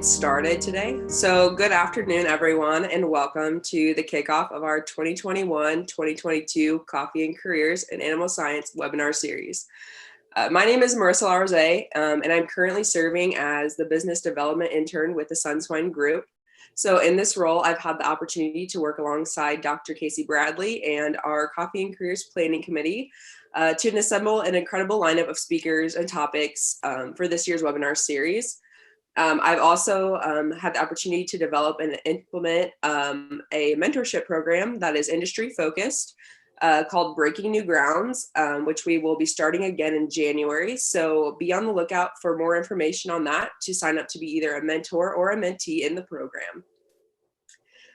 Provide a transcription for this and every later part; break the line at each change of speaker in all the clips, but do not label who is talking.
get started today. So good afternoon, everyone, and welcome to the kickoff of our 2021-2022 Coffee and Careers in Animal Science webinar series. My name is Marissa Larze, and I'm currently serving as the business development intern with the Sunswine Group. So in this role, I've had the opportunity to work alongside Dr. Casey Bradley and our Coffee and Careers Planning Committee to assemble an incredible lineup of speakers and topics for this year's webinar series. I've also had the opportunity to develop and implement a mentorship program that is industry focused called Breaking New Grounds, which we will be starting again in January. So be on the lookout for more information on that to sign up to be either a mentor or a mentee in the program.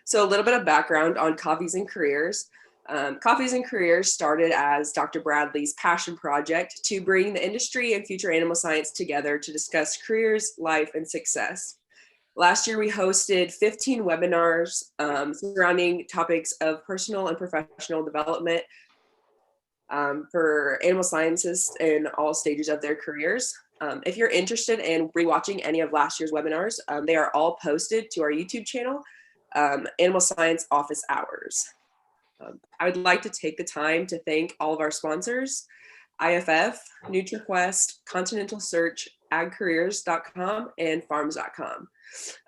So a little bit of background on Coffees and Careers. Coffees and Careers started as Dr. Bradley's passion project to bring the industry and future animal science together to discuss careers, life, and success. Last year, we hosted 15 webinars surrounding topics of personal and professional development for animal scientists in all stages of their careers. If you're interested in rewatching any of last year's webinars, they are all posted to our YouTube channel, Animal Science Office Hours. I would like to take the time to thank all of our sponsors, IFF, NutriQuest, Continental Search, agcareers.com, and farms.com,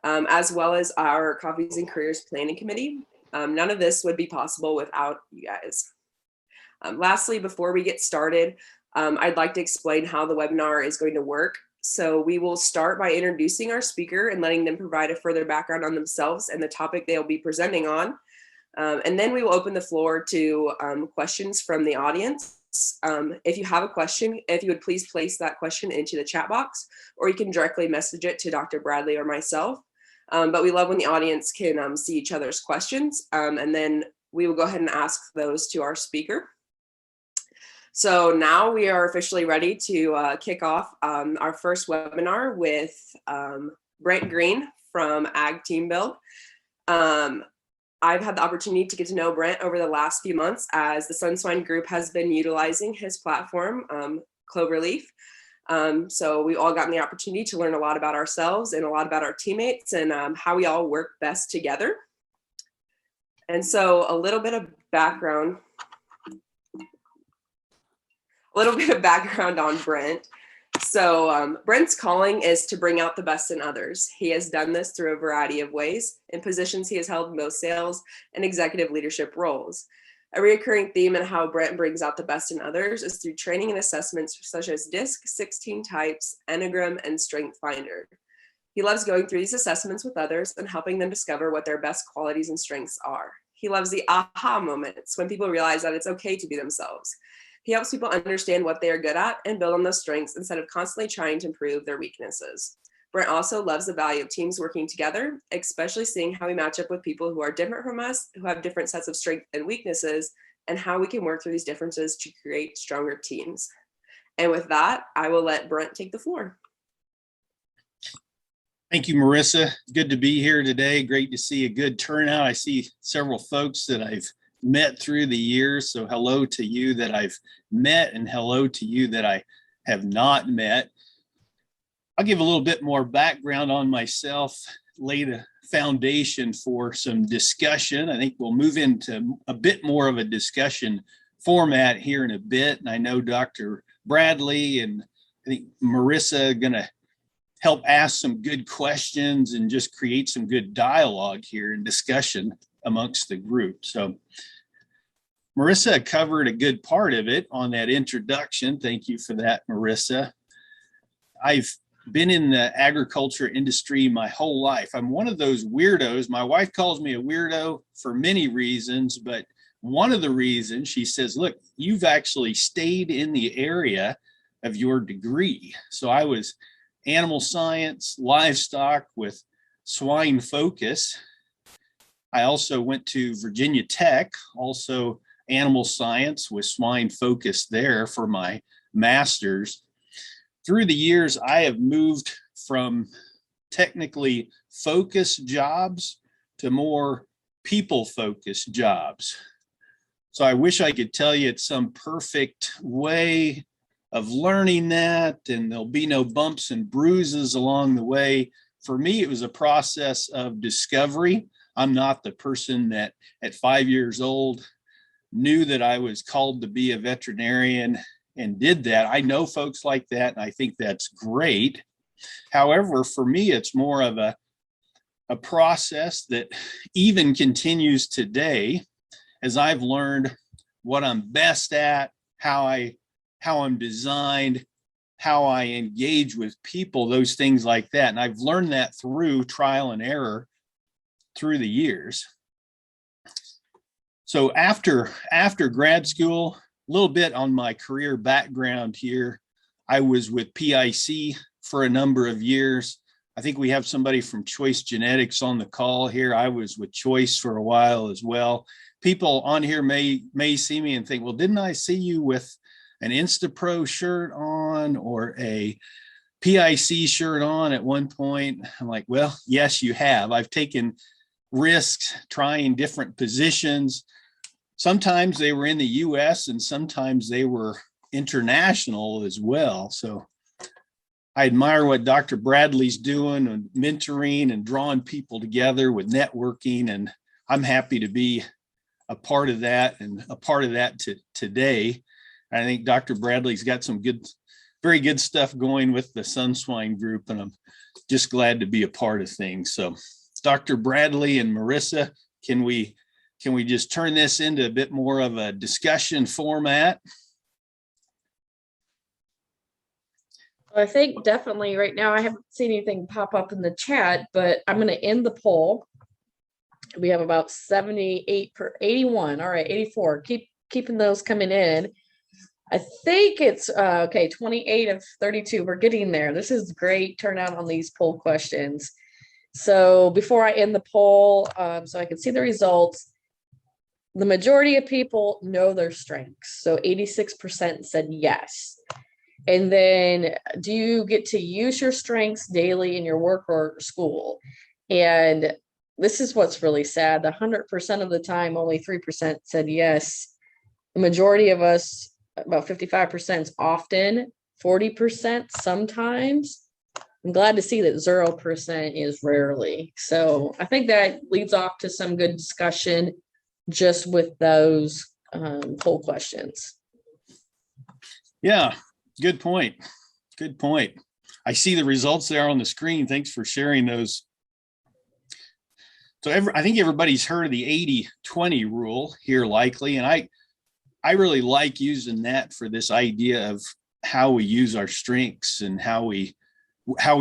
as well as our Coffees and Careers Planning Committee. None of this would be possible without you guys. Lastly, before we get started, I'd like to explain how the webinar is going to work. So we will start by introducing our speaker and letting them provide a further background on themselves and the topic they'll be presenting on. And then we will open the floor to questions from the audience. If you have a question, if you would please place that question into the chat box, or you can directly message it to Dr. Bradley or myself. But we love when the audience can see each other's questions. And then we will go ahead and ask those to our speaker. So now we are officially ready to kick off our first webinar with Brent Green from Ag TeamBuild. I've had the opportunity to get to know Brent over the last few months as the Sunswine Group has been utilizing his platform, Clover Leaf. So we all gotten the opportunity to learn a lot about ourselves and a lot about our teammates and how we all work best together. And so a little bit of background on Brent. So Brent's calling is to bring out the best in others. He has done this through a variety of ways. In positions, he has held most sales and executive leadership roles. A recurring theme in how Brent brings out the best in others is through training and assessments such as DISC, 16 types, Enneagram, and Strength Finder. He loves going through these assessments with others and helping them discover what their best qualities and strengths are. He loves the aha moments when people realize that it's okay to be themselves. He helps people understand what they are good at and build on those strengths instead of constantly trying to improve their weaknesses. Brent also loves the value of teams working together, especially seeing how we match up with people who are different from us, who have different sets of strengths and weaknesses, and how we can work through these differences to create stronger teams. And with that, I will let Brent take the floor.
Thank you, Marissa. Good to be here today. Great to see a good turnout. I see several folks that I've met through the years. So hello to you that I've met and hello to you that I have not met. I'll give a little bit more background on myself, lay the foundation for some discussion. I think we'll move into a bit more of a discussion format here in a bit. And I know Dr. Bradley and I think Marissa are going to help ask some good questions and just create some good dialogue here and discussion amongst the group. So Marissa covered a good part of it on that introduction. Thank you for that, Marissa. I've been in the agriculture industry my whole life. I'm one of those weirdos. My wife calls me a weirdo for many reasons, but one of the reasons she says, look, you've actually stayed in the area of your degree. So I was animal science, livestock with swine focus. I also went to Virginia Tech, also animal science with swine focus there for my master's. Through the years, I have moved from technically focused jobs to more people-focused jobs. So I wish I could tell you it's some perfect way of learning that and there'll be no bumps and bruises along the way for me, it was a process of discovery. I'm not the person that at 5 years old knew that I was called to be a veterinarian and did that. I know folks like that, and I think that's great. However, for me, it's more of a process that even continues today as I've learned what I'm best at, how I'm designed, how I engage with people, those things like that. And I've learned that through trial and error through the years. So after grad school, a little bit on my career background here, I was with PIC for a number of years. I think we have somebody from Choice Genetics on the call here. I was with Choice for a while as well. People on here may see me and think, well, didn't I see you with an Instapro shirt on or a PIC shirt on at one point? I'm like, well, yes, you have. I've taken risks trying different positions. Sometimes they were in the US and sometimes they were international as well. So I admire what Dr. Bradley's doing and mentoring and drawing people together with networking. And I'm happy to be a part of that and a part of that today. I think Dr. Bradley's got some very good stuff going with the Sunswine group, and I'm just glad to be a part of things. So Dr. Bradley and Marissa, can we just turn this into a bit more of a discussion format?
I think definitely right now, I haven't seen anything pop up in the chat, but I'm going to end the poll. We have about 78 per 81. All right, 84. Keeping those coming in. I think it's okay, 28 of 32. We're getting there. This is great turnout on these poll questions. So before I end the poll, so I can see the results, the majority of people know their strengths. So 86% said yes. And then, do you get to use your strengths daily in your work or school? And this is what's really sad. 100% of the time, only 3% said yes. The majority of us, about 55%, is often, 40% sometimes. I'm glad to see that 0% is rarely. So I think that leads off to some good discussion just with those poll questions.
Yeah. Good point. Good point. I see the results there on the screen. Thanks for sharing those. So I think everybody's heard of the 80-20 rule here likely. And I really like using that for this idea of how we use our strengths and how we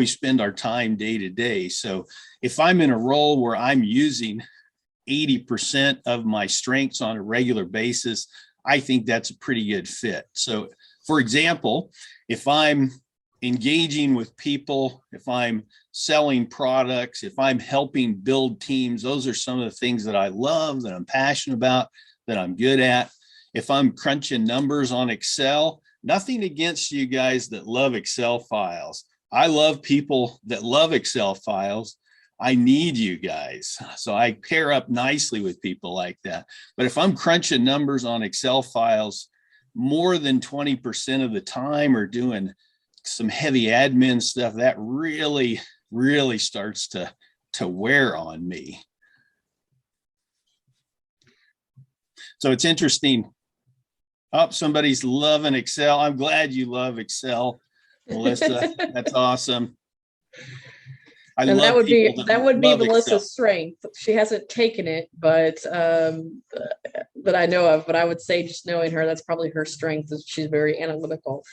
spend our time day to day. So if I'm in a role where I'm using 80% of my strengths on a regular basis, I think that's a pretty good fit. So for example, if I'm engaging with people, if I'm selling products, if I'm helping build teams, those are some of the things that I love, that I'm passionate about, that I'm good at. If I'm crunching numbers on Excel, nothing against you guys that love Excel files. I love people that love Excel files. I need you guys. So I pair up nicely with people like that. But if I'm crunching numbers on Excel files, more than 20% of the time, or doing some heavy admin stuff, that really starts to wear on me. So it's interesting. Oh, somebody's loving Excel. I'm glad you love Excel, Melissa. That's awesome.
And that would be Melissa's
Excel.
strength. She hasn't taken it, but that I know of. But I would say, just knowing her, that's probably her strength. Is she's very analytical.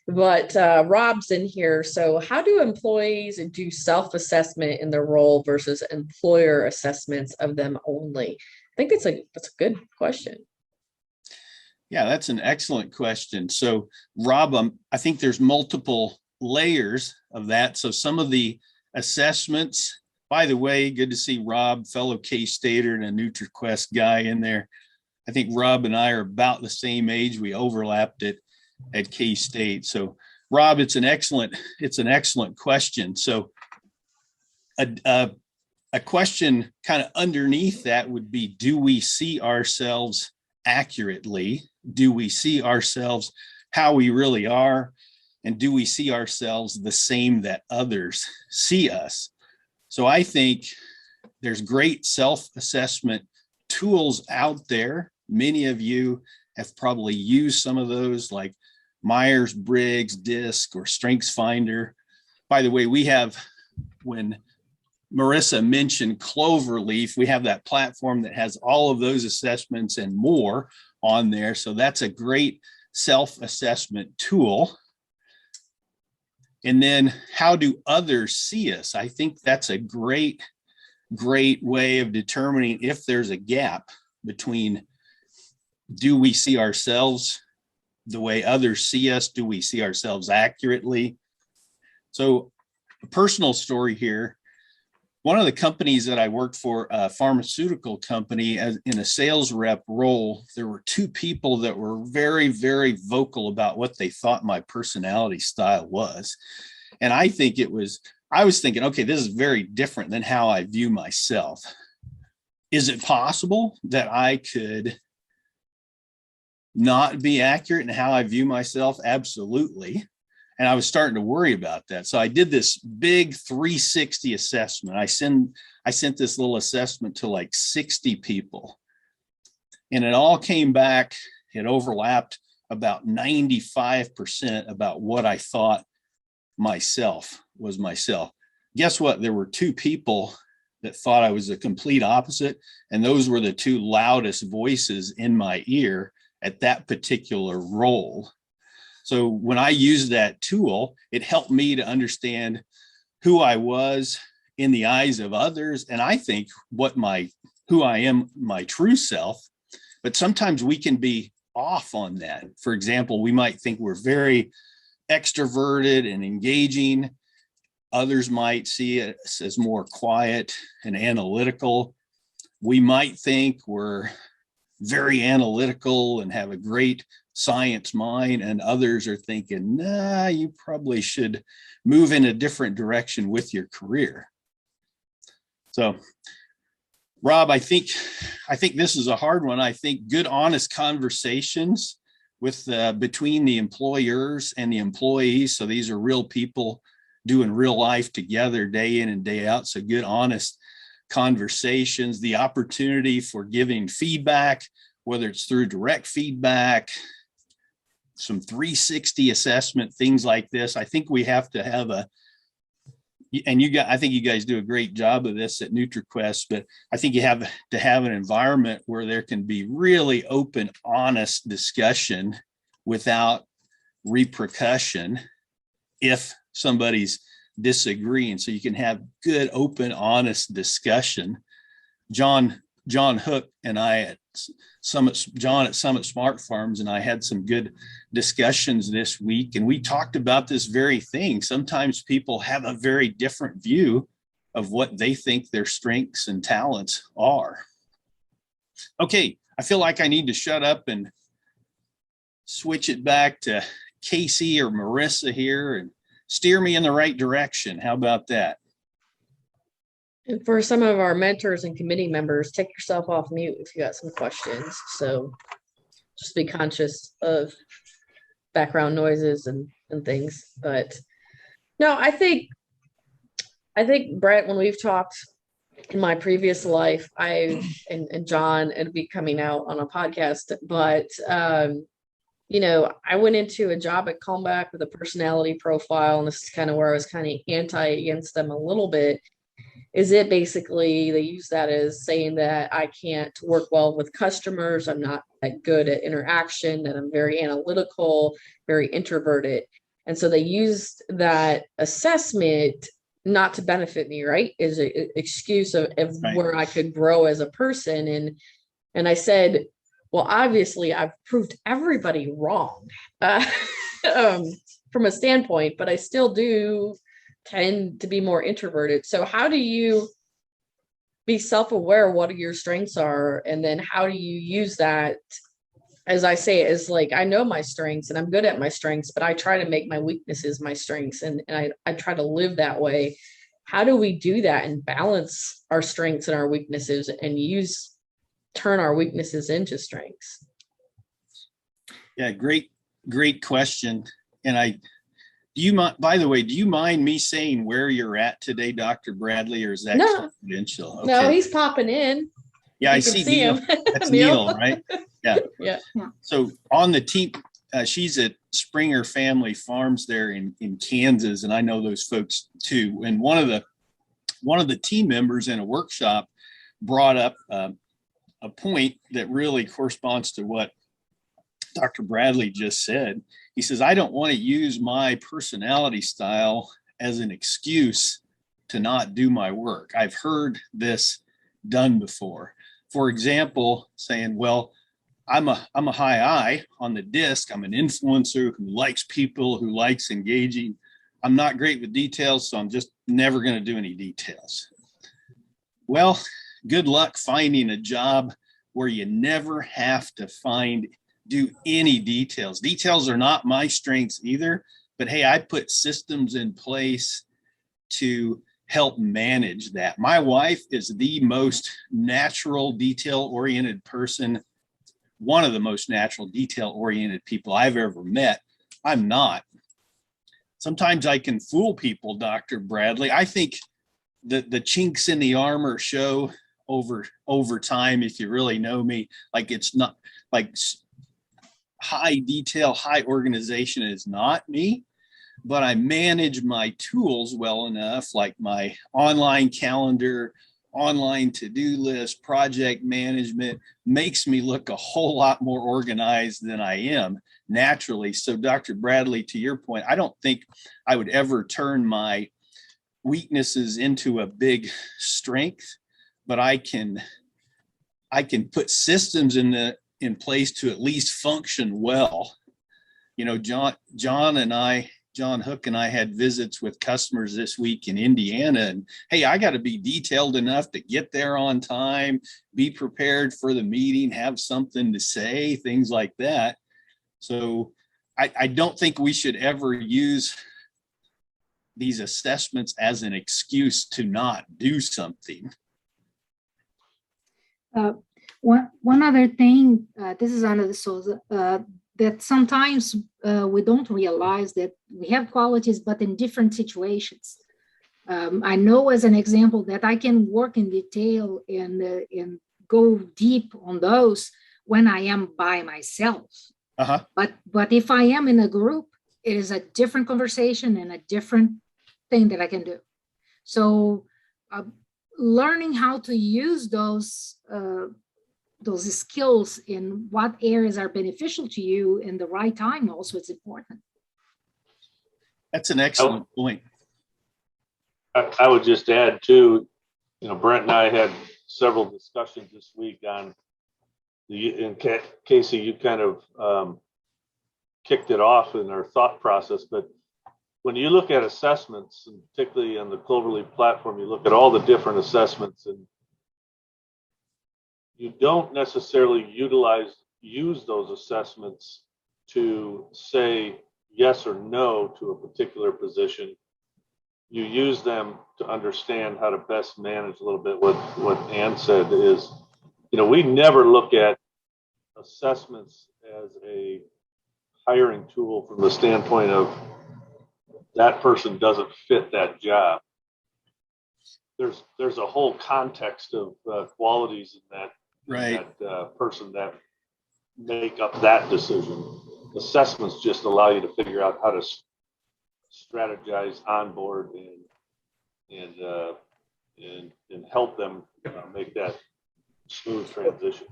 But Rob's in here. So, how do employees do self-assessment in their role versus employer assessments of them only? I think that's a good question.
Yeah, that's an excellent question. So, Rob, I think there's multiple layers of that. So, some of the assessments, by the way, good to see Rob, fellow K-Stater and a NutriQuest guy in there. I think Rob and I are about the same age. We overlapped it at K-State. So Rob, it's an excellent question. So a question kind of underneath that would be, do we see ourselves accurately? Do we see ourselves how we really are? And do we see ourselves the same that others see us? So I think there's great self-assessment tools out there. Many of you have probably used some of those, like Myers-Briggs, DISC, or StrengthsFinder. By the way, we have, when Marissa mentioned Clover Leaf, we have that platform that has all of those assessments and more on there. So that's a great self-assessment tool. And then how do others see us? I think that's a great way of determining if there's a gap between, do we see ourselves the way others see us? Do we see ourselves accurately? So a personal story here. One of the companies that I worked for, a pharmaceutical company, in a sales rep role, there were two people that were very, very vocal about what they thought my personality style was. And I was thinking, okay, this is very different than how I view myself. Is it possible that I could not be accurate in how I view myself? Absolutely. And I was starting to worry about that. So I did this big 360 assessment. I sent this little assessment to like 60 people. And it all came back, it overlapped about 95% about what I thought myself was myself. Guess what? There were two people that thought I was the complete opposite. And those were the two loudest voices in my ear at that particular role. So when I used that tool, it helped me to understand who I was in the eyes of others. And I think who I am, my true self. But sometimes we can be off on that. For example, we might think we're very extroverted and engaging. Others might see us as more quiet and analytical. We might think we're very analytical and have a great science mind, and others are thinking, nah, you probably should move in a different direction with your career. So, Rob, I think this is a hard one. I think good, honest conversations with between the employers and the employees. So these are real people doing real life together day in and day out. So good, honest conversations, the opportunity for giving feedback, whether it's through direct feedback, some 360 assessment, things like this. I think we have to have I think you guys do a great job of this at NutriQuest, but I think you have to have an environment where there can be really open, honest discussion without repercussion if somebody's disagreeing. So you can have good, open, honest discussion. John Hook and I at Summit Smart Farms and I had some good discussions this week, and we talked about this very thing. Sometimes people have a very different view of what they think their strengths and talents are. Okay, I feel like I need to shut up and switch it back to Casey or Marissa here and steer me in the right direction. How about that?
And for some of our mentors and committee members, take yourself off mute if you got some questions. So just be conscious of background noises and things. But no, I think Brent, when we've talked in my previous life, and John, it'll be coming out on a podcast, but I went into a job at Comeback with a personality profile, and this is kind of where I was kind of against them a little bit. Is it basically they use that as saying that I can't work well with customers, I'm not that good at interaction, that I'm very analytical, very introverted. And so they used that assessment not to benefit me, right? Is an excuse of right. Where I could grow as a person. And I said, well, obviously I've proved everybody wrong from a standpoint, but I still do tend to be more introverted. So how do you be self-aware what your strengths are? And then how do you use that? As I say, is like, I know my strengths and I'm good at my strengths, but I try to make my weaknesses my strengths. And I try to live that way. How do we do that and balance our strengths and our weaknesses and turn our weaknesses into strengths?
Yeah, great question. And Do you mind, by the way, do you mind me saying where you're at today, Dr. Bradley, or is that
No.
confidential?
No, he's popping in.
Yeah, I
You can
see
see
Neil.
him.
That's
Neil.
Neil, right? Yeah.
Yeah.
So on the team, she's at Springer Family Farms there in Kansas, and I know those folks too. And one of the team members in a workshop brought up a point that really corresponds to what Dr. Bradley just said. He says, I don't want to use my personality style as an excuse to not do my work. I've heard this done before. For example, saying, well, I'm a high I on the disc. I'm an influencer who likes people, who likes engaging. I'm not great with details, so I'm just never going to do any details. Well, good luck finding a job where you never have to do any details. Details are not my strengths either, but hey, I put systems in place to help manage that. My wife is the most natural, detail-oriented person, one of the most natural, detail-oriented people I've ever met. I'm not. Sometimes I can fool people, Dr. Bradley. I think the chinks in the armor show over time, if you really know me. Like, it's not like high detail, high organization is not me, but I manage my tools well enough, like my online calendar, online to-do list, project management, makes me look a whole lot more organized than I am naturally. So Dr. Bradley, to your point, I don't think I would ever turn my weaknesses into a big strength, but I can put systems in place to at least function well. You know, John Hook and I had visits with customers this week in Indiana, and hey, I got to be detailed enough to get there on time, be prepared for the meeting, have something to say, things like that. So I don't think we should ever use these assessments as an excuse to not do something.
One other thing, this is Ana de Souza, that sometimes we don't realize that we have qualities, but in different situations. I know as an example that I can work in detail and go deep on those when I am by myself.
Uh-huh.
But if I am in a group, it is a different conversation and a different thing that I can do. So learning how to use those skills in what areas are beneficial to you in the right time also is important.
That's an excellent point.
I would just add too, you know, Brent and I had several discussions this week on Casey, you kind of kicked it off in our thought process, but when you look at assessments, and particularly on the Clover Leaf platform, you look at all the different assessments, and you don't necessarily use those assessments to say yes or no to a particular position. You use them to understand how to best manage a little bit. What Ann said is, you know, we never look at assessments as a hiring tool from the standpoint of that person doesn't fit that job. There's a whole context of qualities in that,
right,
that person that make up that decision. Assessments just allow you to figure out how to strategize onboard and help them make that smooth transition.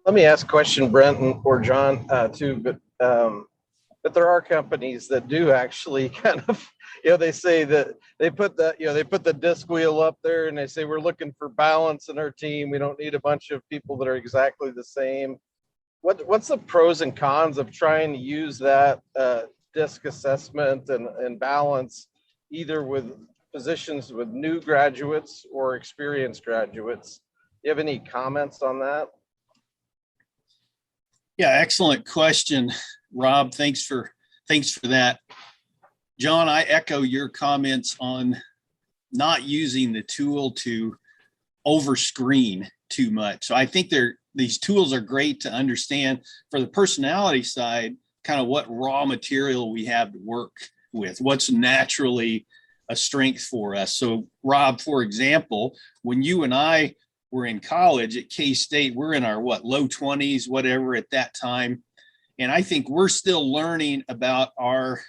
Let me ask a question, Brent or John, too. But there are companies that do actually kind of, you know, they say that they put the disc wheel up there and they say we're looking for balance in our team. We don't need a bunch of people that are exactly the same. What's the pros and cons of trying to use that disc assessment and balance either with positions with new graduates or experienced graduates? Do you have any comments on that?
Yeah, excellent question, Rob. Thanks for that. John, I echo your comments on not using the tool to overscreen too much. So I think these tools are great to understand for the personality side, kind of what raw material we have to work with, what's naturally a strength for us. So Rob, for example, when you and I were in college at K-State, we're in our low 20s, whatever at that time. And I think we're still learning about our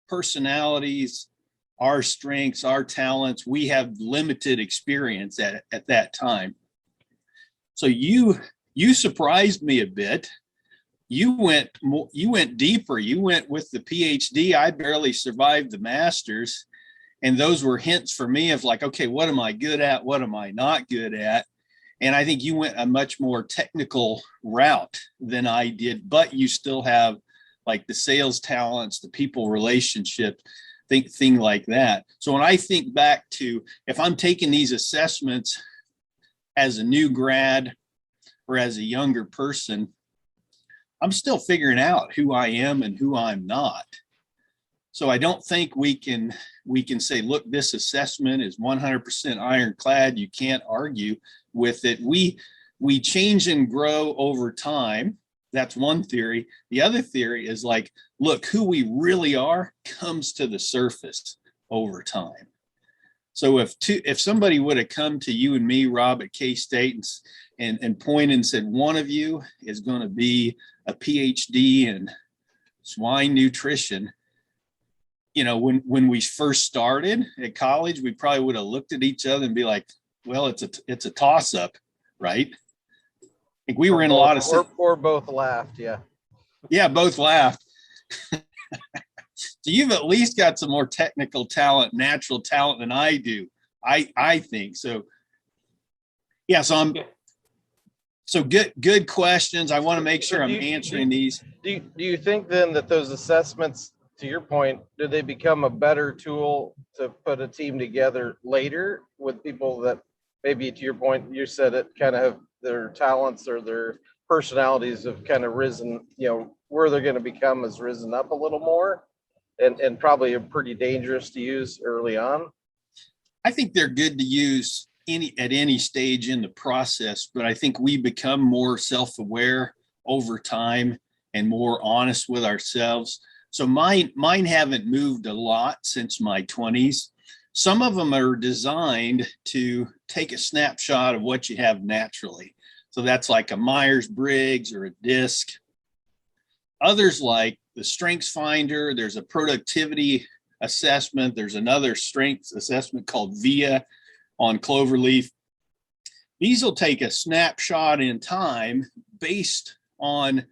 personalities, our strengths, our talents. We have limited experience at that time. So you surprised me a bit. You went deeper. You went with the PhD. I barely survived the master's. And those were hints for me of like, okay, what am I good at? What am I not good at? And I think you went a much more technical route than I did, but you still have like the sales talents, the people relationship thing like that. So when I think back to, if I'm taking these assessments as a new grad or as a younger person, I'm still figuring out who I am and who I'm not. So I don't think we can say, look, this assessment is 100% ironclad. You can't argue with it. We change and grow over time. That's one theory. The other theory is like, look, who we really are comes to the surface over time. So if somebody would have come to you and me, Rob, at K-State and pointed and said, one of you is going to be a PhD in swine nutrition, you know, when we first started at college, we probably would have looked at each other and be like, well, it's a toss up, right? I think we were in a lot of
or both laughed. Yeah.
Yeah, both laughed. So you've at least got some more technical talent, natural talent than I do. I think so. Yeah. So good questions. I want to make sure I'm answering these.
Do you think then that those assessments, to your point, do they become a better tool to put a team together later with people that maybe, to your point, you said it, kind of have their talents or their personalities have kind of risen, you know, where they're going to become has risen up a little more and probably are pretty dangerous to use early on?
I think they're good to use at any stage in the process, but I think we become more self-aware over time and more honest with ourselves. So mine haven't moved a lot since my 20s. Some of them are designed to take a snapshot of what you have naturally. So that's like a Myers-Briggs or a DISC. Others, like the Strengths Finder, there's a productivity assessment. There's another strengths assessment called VIA on Clover Leaf. These will take a snapshot in time based on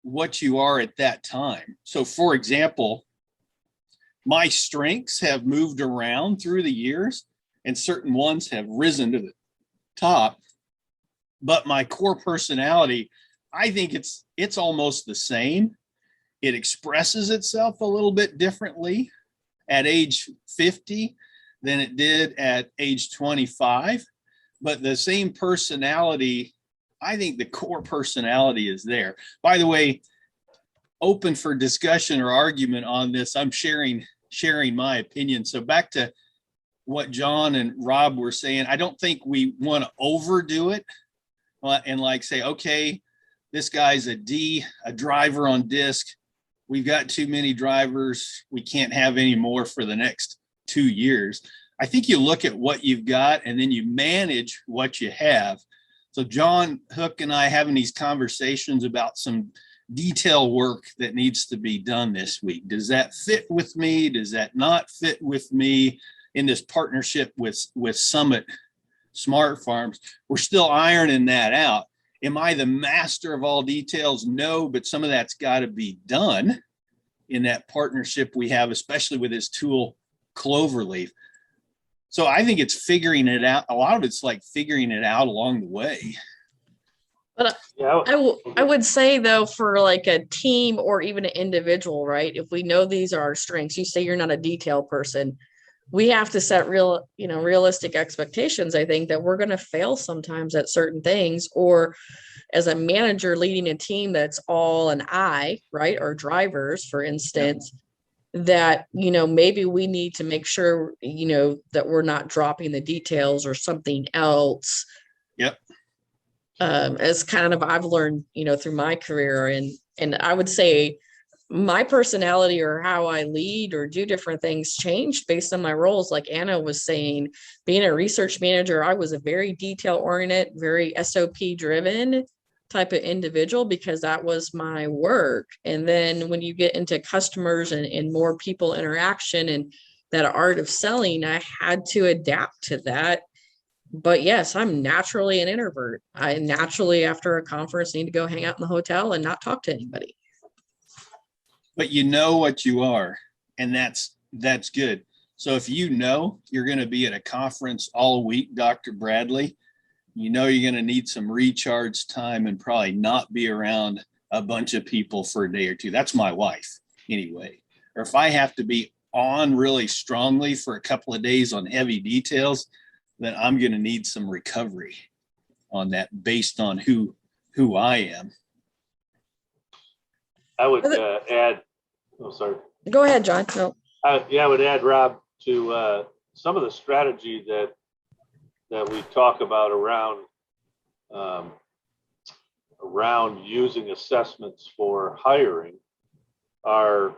what you are at that time. So for example, my strengths have moved around through the years and certain ones have risen to the top, but my core personality, I think it's almost the same. It expresses itself a little bit differently at age 50 than it did at age 25, but the same personality, I think the core personality is there. By the way, open for discussion or argument on this. I'm sharing my opinion. So back to what John and Rob were saying, I don't think we want to overdo it and like say, okay, this guy's a D, a driver on DISC. We've got too many drivers. We can't have any more for the next 2 years. I think you look at what you've got and then you manage what you have. So John Hook and I having these conversations about some detail work that needs to be done this week. Does that fit with me? Does that not fit with me in this partnership with Summit Smart Farms? We're still ironing that out. Am I the master of all details? No, but some of that's got to be done in that partnership we have, especially with this tool, Clover Leaf. So I think it's figuring it out. A lot of it's like figuring it out along the way.
But I would say though, for like a team or even an individual, right? If we know these are our strengths, you say you're not a detail person, we have to set realistic expectations. I think that we're going to fail sometimes at certain things, or as a manager leading a team that's all an I, right? Or drivers, for instance, that, maybe we need to make sure, that we're not dropping the details or something else.
Yep.
As kind of, I've learned, through my career, and I would say my personality or how I lead or do different things changed based on my roles. Like Anna was saying, being a research manager, I was a very detail oriented, very SOP driven type of individual because that was my work. And then when you get into customers and more people interaction and that art of selling, I had to adapt to that. But yes, I'm naturally an introvert. I naturally, after a conference, need to go hang out in the hotel and not talk to anybody.
But you know what you are, and that's good. So if you know you're going to be at a conference all week, Dr. Bradley, you know you're going to need some recharge time and probably not be around a bunch of people for a day or two. That's my wife anyway. Or if I have to be on really strongly for a couple of days on heavy details, then I'm going to need some recovery on that based on who I am.
I would add, oh, sorry.
Go ahead, John. No.
I would add, Rob, to some of the strategy that we talk about around using assessments for hiring are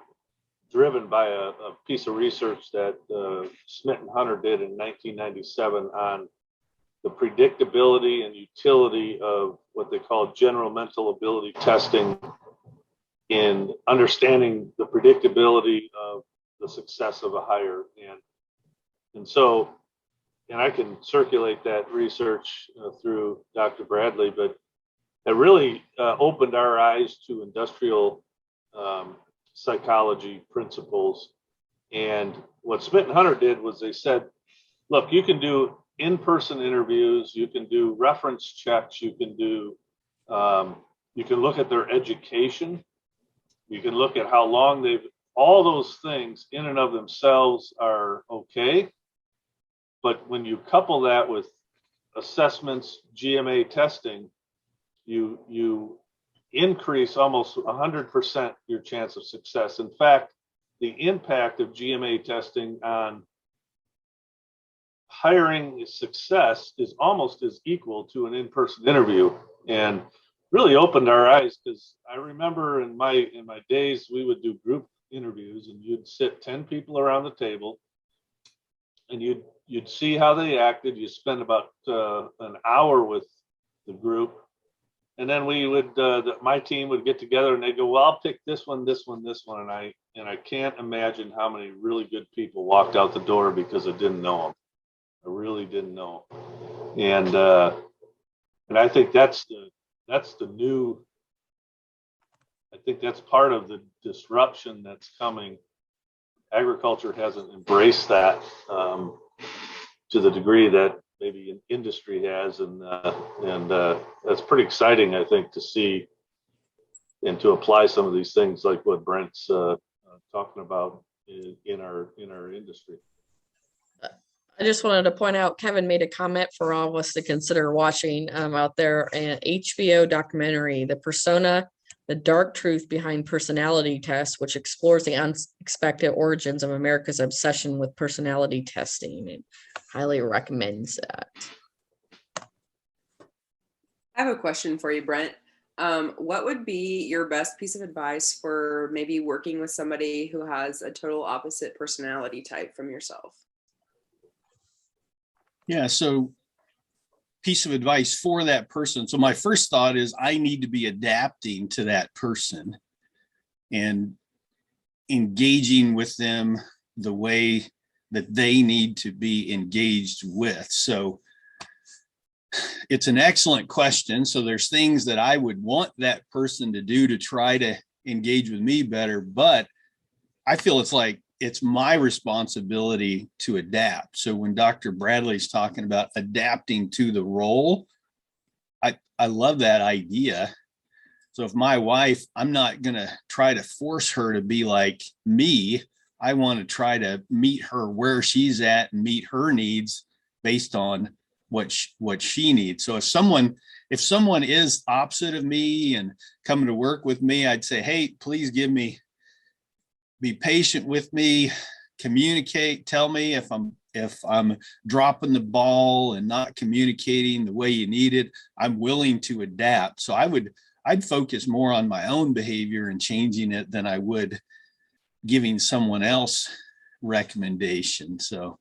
driven by a piece of research that Smith and Hunter did in 1997 on the predictability and utility of what they call general mental ability testing in understanding the predictability of the success of a hire. And I can circulate that research through Dr. Bradley, but it really opened our eyes to industrial psychology principles. And what Smith and Hunter did was they said, look, you can do in-person interviews, you can do reference checks, you can look at their education, you can look at how long all those things in and of themselves are okay. But when you couple that with assessments, GMA testing, you increase almost 100% your chance of success. In fact, the impact of GMA testing on hiring success is almost as equal to an in-person interview, and really opened our eyes, because I remember in my days we would do group interviews and you'd sit 10 people around the table and you'd see how they acted. You spend about an hour with the group, and then we would my team would get together and they'd go, well, I'll pick this one, and I can't imagine how many really good people walked out the door because I didn't know them. I really didn't know. And I think that's the new, I think that's part of the disruption that's coming. Agriculture hasn't embraced that to the degree that maybe an industry has, and that's pretty exciting, I think, to see and to apply some of these things like what Brent's talking about in our industry.
I just wanted to point out, Kevin made a comment for all of us to consider watching out there, an HBO documentary, The Persona, The Dark Truth Behind Personality Tests, which explores the unexpected origins of America's obsession with personality testing, and highly recommends that.
I have a question for you, Brent. What would be your best piece of advice for maybe working with somebody who has a total opposite personality type from yourself?
Yeah, so piece of advice for that person. So my first thought is I need to be adapting to that person and engaging with them the way that they need to be engaged with. So it's an excellent question. So there's things that I would want that person to do to try to engage with me better, but I feel it's my responsibility to adapt. So when Dr. Bradley's talking about adapting to the role, I love that idea. So if my wife, I'm not going to try to force her to be like me. I want to try to meet her where she's at and meet her needs based on what she needs. So if someone is opposite of me and coming to work with me, I'd say, hey, please be patient with me, communicate, tell me if I'm dropping the ball and not communicating the way you need it. I'm willing to adapt. So I I'd focus more on my own behavior and changing it than I would giving someone else recommendation. So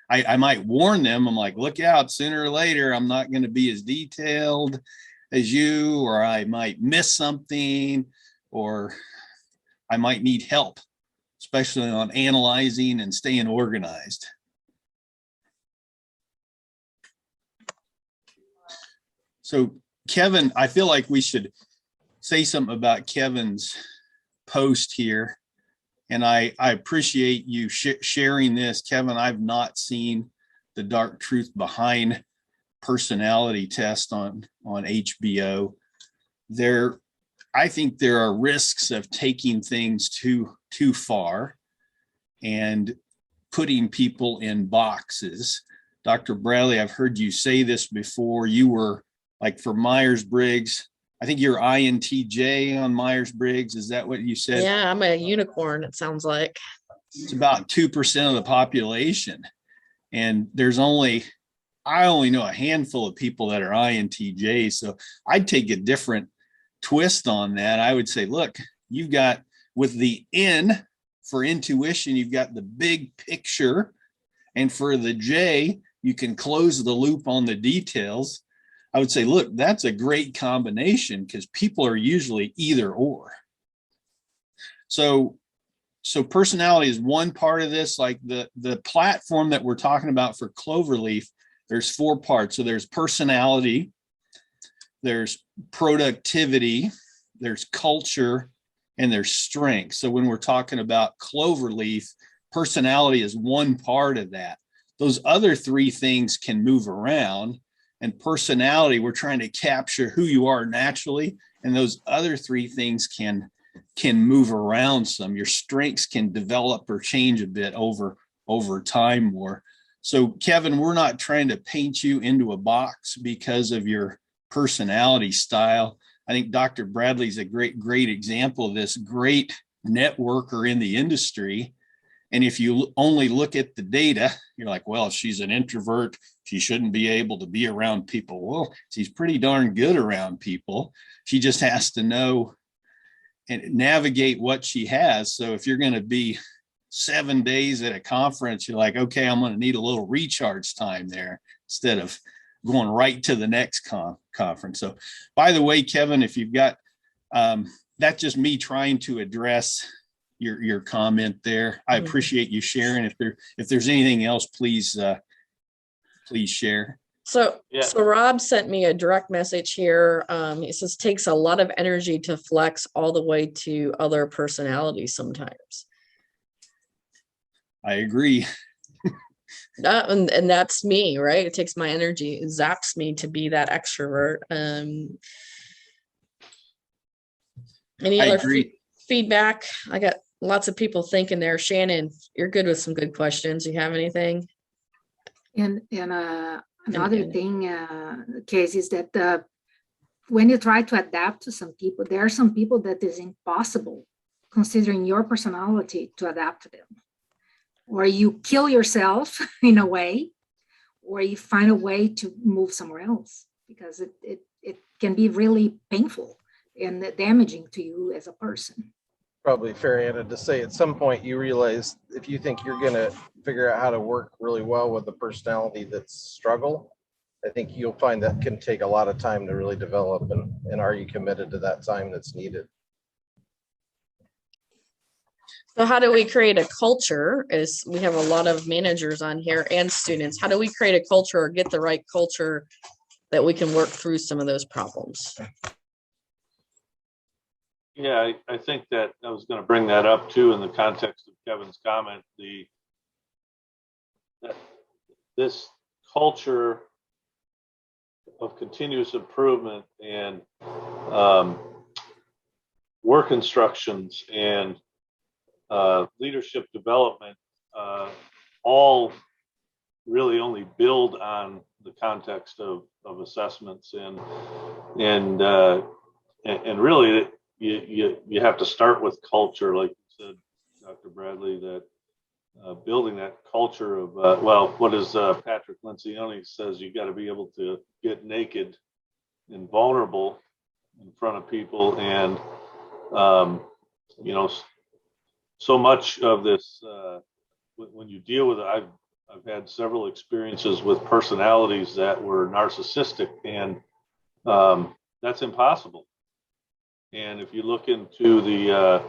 I might warn them. I'm like, look out, sooner or later, I'm not going to be as detailed as you, or I might miss something, or I might need help, especially on analyzing and staying organized. So Kevin, I feel like we should say something about Kevin's post here. And I appreciate you sharing this. Kevin, I've not seen the dark truth behind personality test on HBO. I think there are risks of taking things too far and putting people in boxes. Dr. Bradley, I've heard you say this before. You were like for Myers-Briggs, I think you're INTJ on Myers-Briggs. Is that what you said?
Yeah, I'm a unicorn, it sounds like.
It's about 2% of the population. And I only know a handful of people that are INTJs. So I'd take a different twist on that. I would say, look, you've got, with the N for intuition, you've got the big picture. And for the J, you can close the loop on the details. I would say, look, that's a great combination because people are usually either or. So personality is one part of this. Like the platform that we're talking about for Clover Leaf, there's 4 parts. So there's personality, there's productivity, there's culture, and there's strength. So when we're talking about Clover Leaf, personality is one part of that. Those other 3 things can move around. And personality, we're trying to capture who you are naturally. And those other 3 things can move around some. Your strengths can develop or change a bit over time more. So Kevin, we're not trying to paint you into a box because of your personality style. I think Dr. Bradley's a great example of this, great networker in the industry. And if you only look at the data, you're like, well, if she's an introvert, she shouldn't be able to be around people. Well, she's pretty darn good around people. She just has to know and navigate what she has. So if you're going to be 7 days at a conference, you're like, okay, I'm going to need a little recharge time there instead of going right to the next conference. So by the way, Kevin, if you've got, that's just me trying to address your comment there. I appreciate you sharing. If there's anything else, please share.
So Rob sent me a direct message here. He says takes a lot of energy to flex all the way to other personalities sometimes.
I agree.
And that's me, right? It takes my energy, it zaps me to be that extrovert. Any other feedback? I got lots of people thinking there. Shannon, you're good with some good questions. You have anything?
And another thing, Casey, is that when you try to adapt to some people, there are some people that is impossible, considering your personality, to adapt to them. Or you kill yourself in a way, or you find a way to move somewhere else, because it can be really painful and damaging to you as a person.
Probably fair, Anna, to say at some point you realize if you think you're going to figure out how to work really well with a personality that's struggle, I think you'll find that can take a lot of time to really develop. And are you committed to that time that's needed?
So how do we create a culture? Is we have a lot of managers on here and students. How do we create a culture or get the right culture that we can work through some of those problems?
Yeah, I think that I was going to bring that up too in the context of Kevin's comment. This culture of continuous improvement and work instructions and leadership development all really only build on the context of assessments and really you have to start with culture, like you said, Dr. Bradley, that building that culture of what is Patrick Lencioni says, you got to be able to get naked and vulnerable in front of people. And, you know, so much of this, when you deal with it, I've had several experiences with personalities that were narcissistic, and that's impossible. And if you look into the,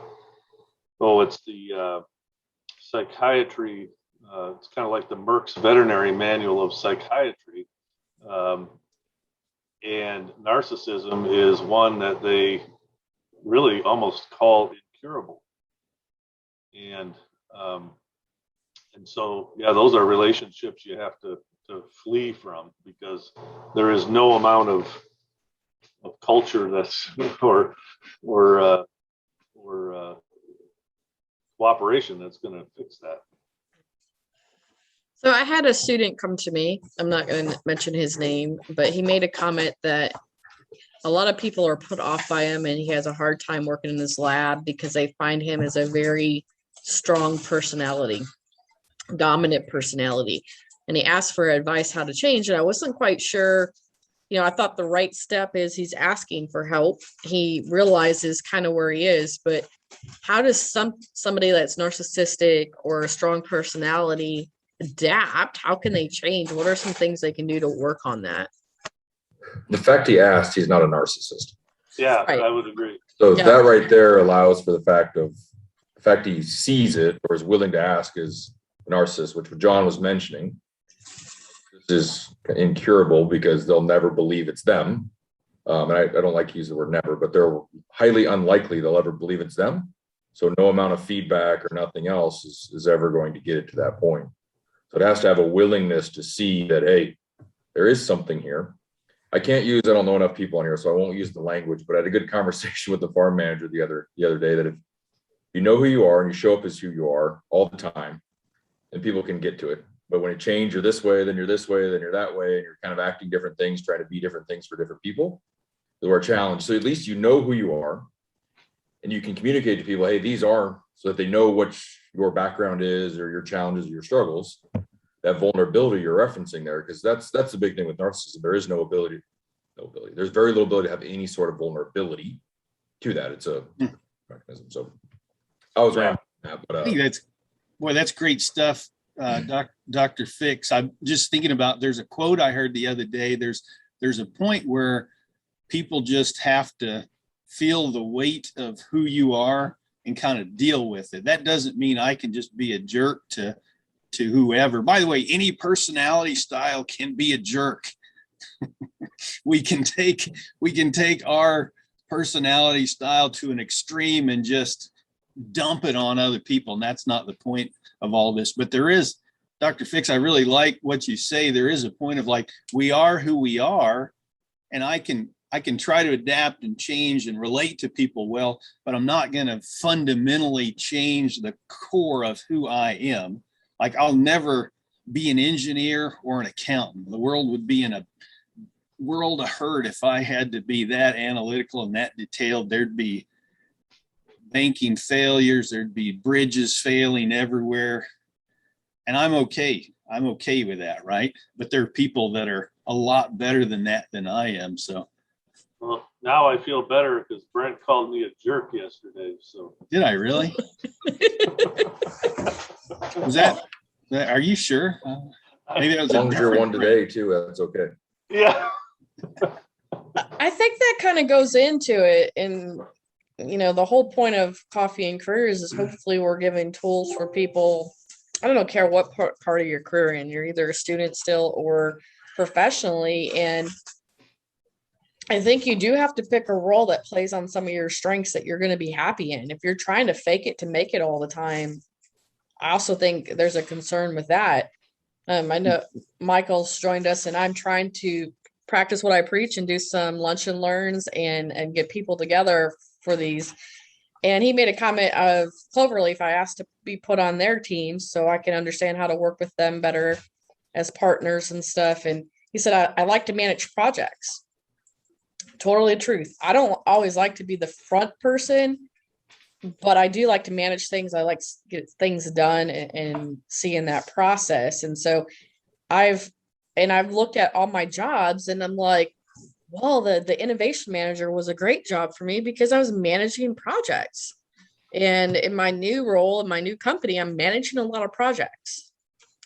it's the psychiatry, it's kind of like the Merck's Veterinary Manual of Psychiatry. And narcissism is one that they really almost call incurable. And so, yeah, those are relationships you have to flee from, because there is no amount of culture that's or cooperation that's going to fix that.
So I had a student come to me. I'm not going to mention his name, but he made a comment that a lot of people are put off by him, and he has a hard time working in his lab because they find him as a very strong personality, dominant personality. And he asked for advice how to change, and I wasn't quite sure. You know, I thought the right step is he's asking for help. He realizes kind of where he is, but how does somebody that's narcissistic or a strong personality adapt? How can they change? What are some things they can do to work on that?
The fact he asked, he's not a narcissist.
Yeah,
Right.
I would agree.
So
Yeah.
that right there allows for the fact he sees it or is willing to ask is a narcissist, which John was mentioning. This is incurable because they'll never believe it's them. And I don't like to use the word never, but they're highly unlikely they'll ever believe it's them. So no amount of feedback or nothing else is ever going to get it to that point. So it has to have a willingness to see that, hey, there is something here. I don't know enough people on here, so I won't use the language, but I had a good conversation with the farm manager the other day that if you know who you are and you show up as who you are all the time, then people can get to it. But when you change, you're this way, then you're this way, then you're that way, and you're kind of acting different things, trying to be different things for different people, those are a challenge. So at least you know who you are, and you can communicate to people, hey, these are, so that they know what your background is or your challenges or your struggles. That vulnerability you're referencing there, because that's the big thing with narcissism. There is no ability. There's very little ability to have any sort of vulnerability to that. It's a mechanism. So I was rambling that, but
I think that's great stuff, Dr. Fix. I'm just thinking about, there's a quote I heard the other day. There's a point where people just have to feel the weight of who you are and kind of deal with it. That doesn't mean I can just be a jerk to whoever. By the way, any personality style can be a jerk. we can take our personality style to an extreme and just dump it on other people. And that's not the point of all this. But there is, Dr. Fix, I really like what you say. There is a point of like, we are who we are, and I can try to adapt and change and relate to people well, but I'm not going to fundamentally change the core of who I am. Like, I'll never be an engineer or an accountant. The world would be in a world of hurt if I had to be that analytical and that detailed. There'd be banking failures. There'd be bridges failing everywhere. And I'm okay. I'm okay with that, right? But there are people that are a lot better than that than I am. So,
well, now I feel better because Brent called me a jerk yesterday. So
did I really? Was that? Are you sure? Maybe that was
as long as you're one
different
today too, that's okay.
yeah.
I think that kind of goes into it. And, you know, the whole point of Coffee and Careers is hopefully we're giving tools for people. I don't care what part of your career in. You're either a student still or professionally. And I think you do have to pick a role that plays on some of your strengths that you're going to be happy in. If you're trying to fake it to make it all the time, I also think there's a concern with that. I know Michael's joined us, and I'm trying to practice what I preach and do some lunch and learns and get people together for these. And he made a comment of Clover Leaf. I asked to be put on their team so I can understand how to work with them better as partners and stuff. And he said, I like to manage projects. Totally the truth. I don't always like to be the front person, but I do like to manage things. I like to get things done and seeing that process. And so I've looked at all my jobs and I'm like, well, the innovation manager was a great job for me because I was managing projects. And in my new role, in my new company, I'm managing a lot of projects.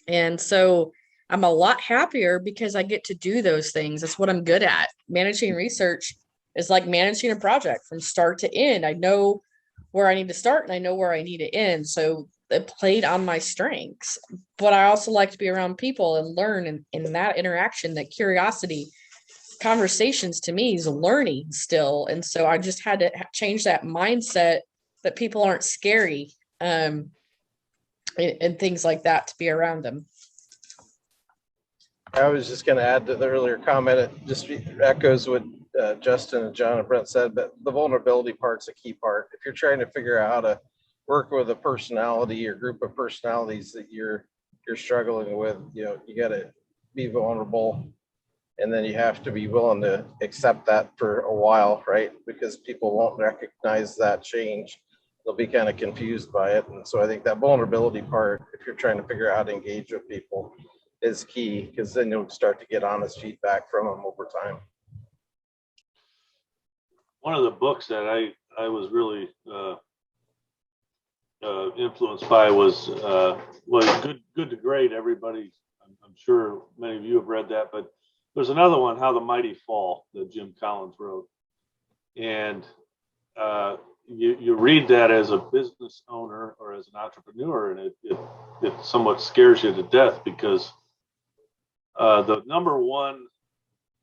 And so I'm a lot happier because I get to do those things. That's what I'm good at. Managing research is like managing a project from start to end. I know where I need to start and I know where I need to end. So it played on my strengths. But I also like to be around people and learn, and in that interaction, that curiosity, conversations to me is learning still. And so I just had to change that mindset that people aren't scary, and things like that, to be around them.
I was just going to add to the earlier comment. It just echoes what Justin and John and Brent said, but the vulnerability part's a key part. If you're trying to figure out how to work with a personality or group of personalities that you're struggling with, you got to be vulnerable, and then you have to be willing to accept that for a while, right? Because people won't recognize that change. They'll be kind of confused by it. And so I think that vulnerability part, if you're trying to figure out how to engage with people, is key, because then you'll start to get honest feedback from them over time.
One of the books that I was really influenced by was Good to Great. Everybody, I'm sure many of you have read that, but there's another one, How the Mighty Fall, that Jim Collins wrote. And you read that as a business owner or as an entrepreneur, and it somewhat scares you to death, because the number one,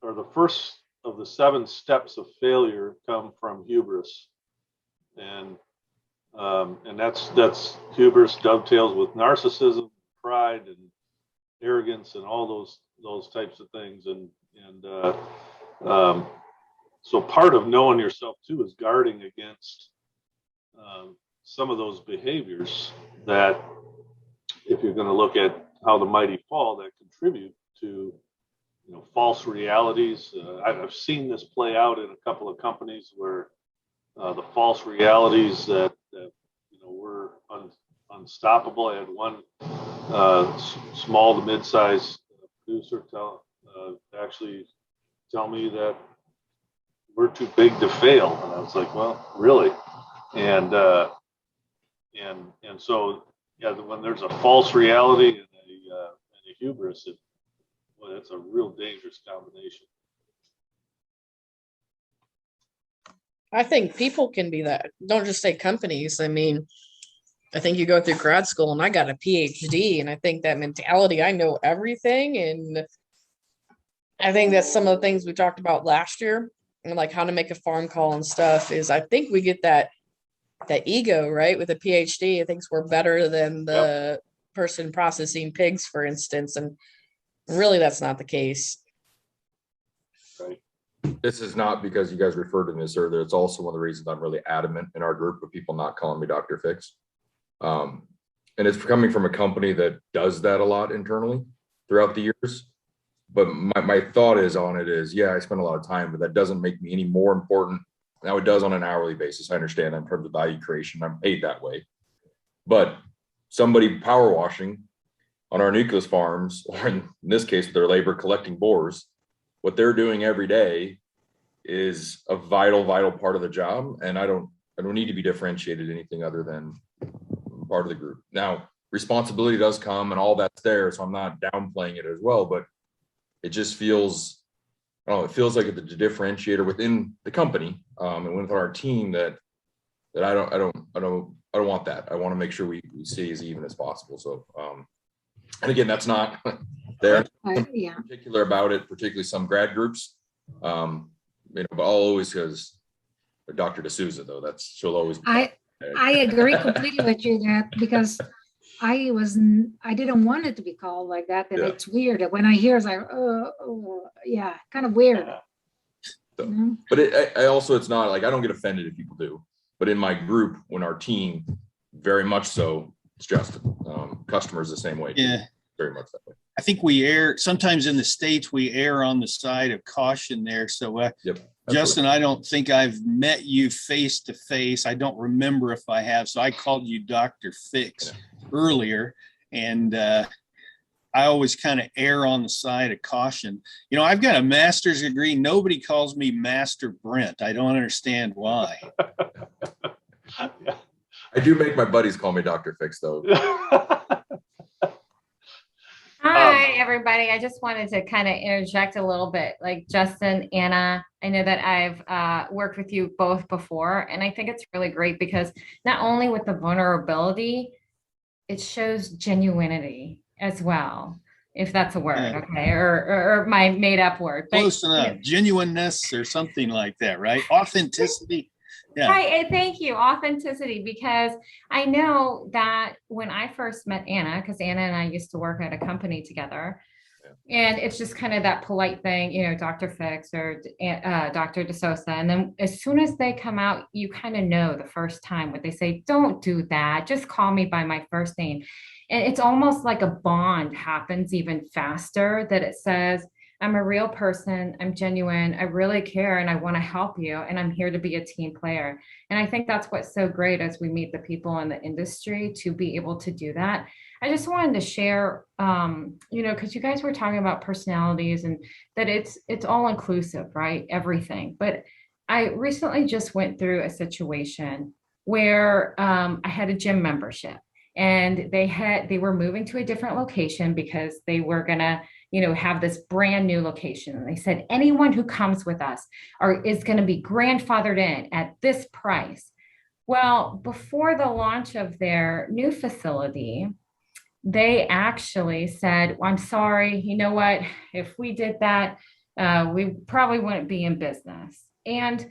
or the first of the 7 steps of failure, come from hubris, and that's hubris dovetails with narcissism, pride, and arrogance, and all those types of things, and so part of knowing yourself too is guarding against some of those behaviors that, if you're going to look at how the mighty fall, that contribute to false realities. I've seen this play out in a couple of companies where the false realities that were unstoppable. I had one small to mid-size producer actually tell me that we're too big to fail, and I was like, well, really? And so, yeah, when there's a false reality and a hubris, that's a real dangerous combination.
I think people can be that. Don't just say companies. I mean, I think you go through grad school, and I got a PhD, and I think that mentality, I know everything. And I think that's some of the things we talked about last year, and like how to make a farm call and stuff, is I think we get that ego, right? With a PhD, I think we're better than the person processing pigs, for instance. And really, that's not the case.
Right.
This is not because you guys referred to this earlier. It's also one of the reasons I'm really adamant in our group of people not calling me Dr. Fix. And it's coming from a company that does that a lot internally throughout the years. But my thought is on it is, yeah, I spend a lot of time, but that doesn't make me any more important. Now it does on an hourly basis. I understand that in terms of value creation, I'm paid that way. But somebody power washing on our nucleus farms, or in this case, with their labor collecting bores, what they're doing every day is a vital part of the job. And I don't need to be differentiated anything other than part of the group. Now, responsibility does come and all that's there, so I'm not downplaying it as well, but it just feels, it feels like it's a differentiator within the company and within our team that I don't want that. I want to make sure we stay as even as possible. So, and again, that's not there. Particular about it, particularly some grad groups. But I'll always, because Dr. D'Souza, though, she'll always.
I agree completely with you that, because I didn't want it to be called like that, and it's weird. When I hear, it's like, yeah, kind of weird.
So, but I also, it's not like I don't get offended if people do, but in my group, when our team, very much so, it's just customers the same way.
Yeah,
very much that way.
I think sometimes in the States, we err on the side of caution there. So, Justin, I don't think I've met you face to face. I don't remember if I have. So I called you Dr. Fix earlier. And I always kind of err on the side of caution. You know, I've got a master's degree. Nobody calls me Master Brent. I don't understand why.
I do make my buddies call me Dr. Fix though.
Hi, everybody. I just wanted to kind of interject a little bit. Like Justin, Anna, I know that I've worked with you both before, and I think it's really great because not only with the vulnerability, it shows genuinity as well, if that's a word,
Yeah.
okay, or my made up word. But,
Close enough. Genuineness or something like that, right? Authenticity. Yeah.
Right, thank you. Authenticity, because I know that when I first met Anna, because Anna and I used to work at a company together, and it's just kind of that polite thing, you know, Dr. Fix or Dr. DeSosa. And then as soon as they come out, you kind of know the first time what they say, don't do that. Just call me by my first name. And it's almost like a bond happens even faster, that it says, I'm a real person. I'm genuine. I really care and I want to help you. And I'm here to be a team player. And I think that's what's so great as we meet the people in the industry to be able to do that. I just wanted to share, you know, because you guys were talking about personalities and that it's all inclusive, right? Everything. But I recently just went through a situation where I had a gym membership, and they were moving to a different location because they were gonna, you know, have this brand new location. And they said, anyone who comes with us is going to be grandfathered in at this price. Well, before the launch of their new facility, they actually said, well, I'm sorry, you know what? If we did that, we probably wouldn't be in business. And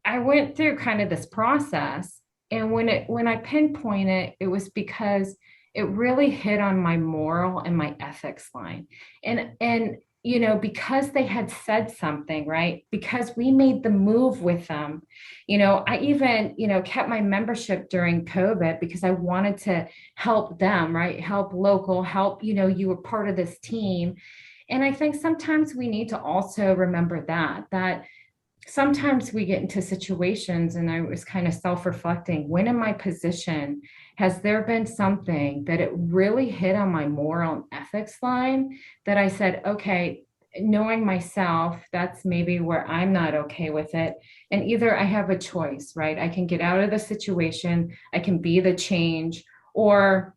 I went through kind of this process. And when I pinpoint it, it was because it really hit on my moral and my ethics line. And you know, because they had said something, right? Because we made the move with them. You know, I even, you know, kept my membership during COVID because I wanted to help them, right? Help local, help, you know, you were part of this team. And I think sometimes we need to also remember that sometimes we get into situations, and I was kind of self-reflecting, when in my position, has there been something that it really hit on my moral and ethics line that I said, okay, knowing myself, that's maybe where I'm not okay with it. And either I have a choice, right? I can get out of the situation, I can be the change, or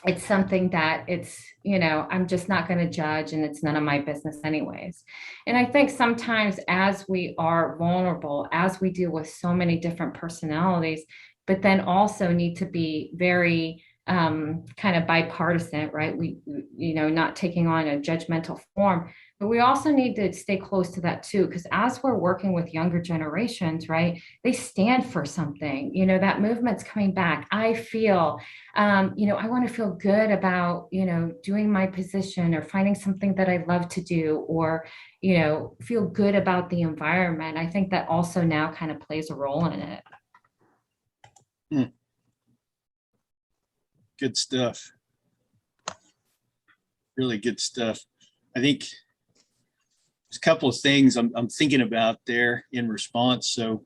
it's something that it's, you know, I'm just not going to judge and it's none of my business anyways. And I think sometimes as we are vulnerable, as we deal with so many different personalities, but then also need to be very kind of bipartisan, right? We, you know, not taking on a judgmental form, but we also need to stay close to that too, because as we're working with younger generations, right, they stand for something. You know, that movement's coming back. I feel, you know, I want to feel good about, you know, doing my position or finding something that I love to do, or, you know, feel good about the environment. I think that also now kind of plays a role in it.
Good stuff. Really good stuff. I think there's a couple of things I'm thinking about there in response. So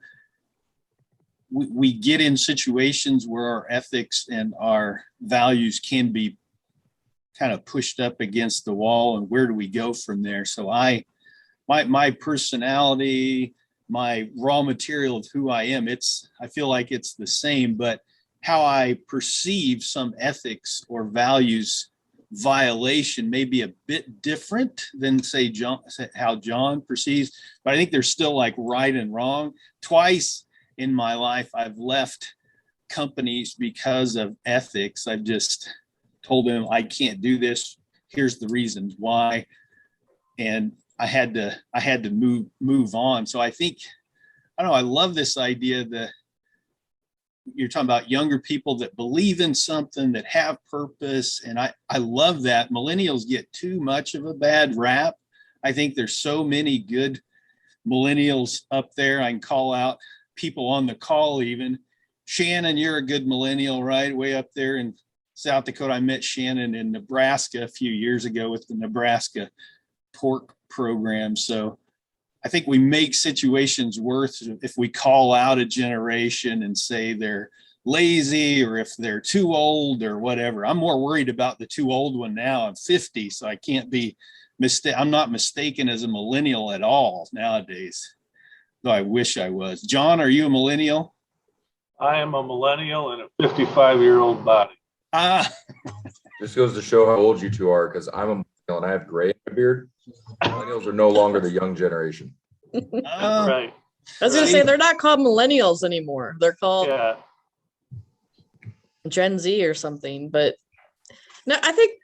we get in situations where our ethics and our values can be kind of pushed up against the wall, and where do we go from there? So my personality, my raw material of who I am, I feel like it's the same, but how I perceive some ethics or values violation may be a bit different than say how John perceives, but I think there's still like right and wrong. Twice in my life, I've left companies because of ethics. I've just told them I can't do this. Here's the reasons why. And I had to move on. So I think, I don't know, I love this idea that you're talking about younger people that believe in something, that have purpose. And I love that. Millennials get too much of a bad rap. I think there's so many good millennials up there. I can call out people on the call even. Shannon, you're a good millennial, right? Way up there in South Dakota. I met Shannon in Nebraska a few years ago with the Nebraska pork program. So I think we make situations worse if we call out a generation and say they're lazy or if they're too old or whatever. I'm more worried about the too old one now. I'm 50, so I can't be I'm not mistaken as a millennial at all nowadays, though I wish I was. John, are you a millennial?
I am a millennial in a 55-year-old body.
This goes to show how old you two are, because I'm a millennial and I have gray in my beard. Millennials are no longer the young generation.
Right.
I was gonna say they're not called millennials anymore. They're called
Yeah.
Gen Z or something. But no, I think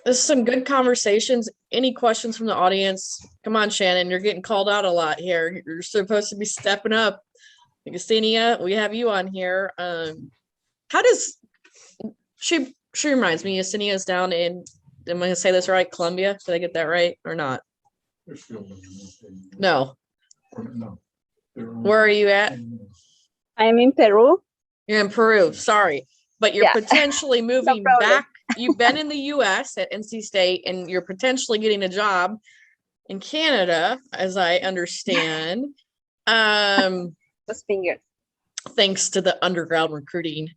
there's some good conversations. Any questions from the audience? Come on, Shannon, you're getting called out a lot here. You're supposed to be stepping up. Yesenia, we have you on here. How does she reminds me, Yesenia is down in, am I gonna say this right? Colombia? Did I get that right or not? No. Where are you at?
I'm in Peru.
You're in Peru, sorry. But you're
Yeah.
potentially moving
problem.
back. You've been in the US at NC State and you're potentially getting a job in Canada, as I understand.
Just fingers.
Thanks to the underground recruiting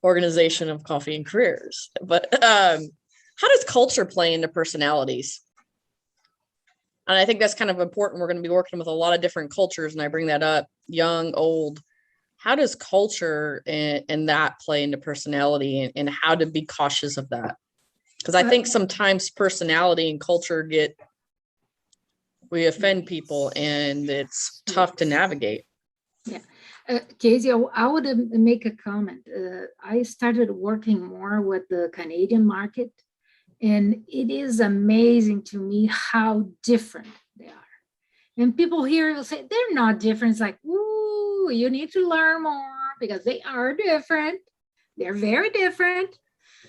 organization of Coffee and Careers. But how does culture play into personalities? And I think that's kind of important. We're going to be working with a lot of different cultures, and I bring that up, young, old. How does culture and that play into personality, and how to be cautious of that? Because I think sometimes personality and culture we offend people, and it's tough to navigate.
Yeah. Casey, I would make a comment. I started working more with the Canadian market, and it is amazing to me how different they are. And people here will say, they're not different. It's like, ooh, you need to learn more because they are different. They're very different.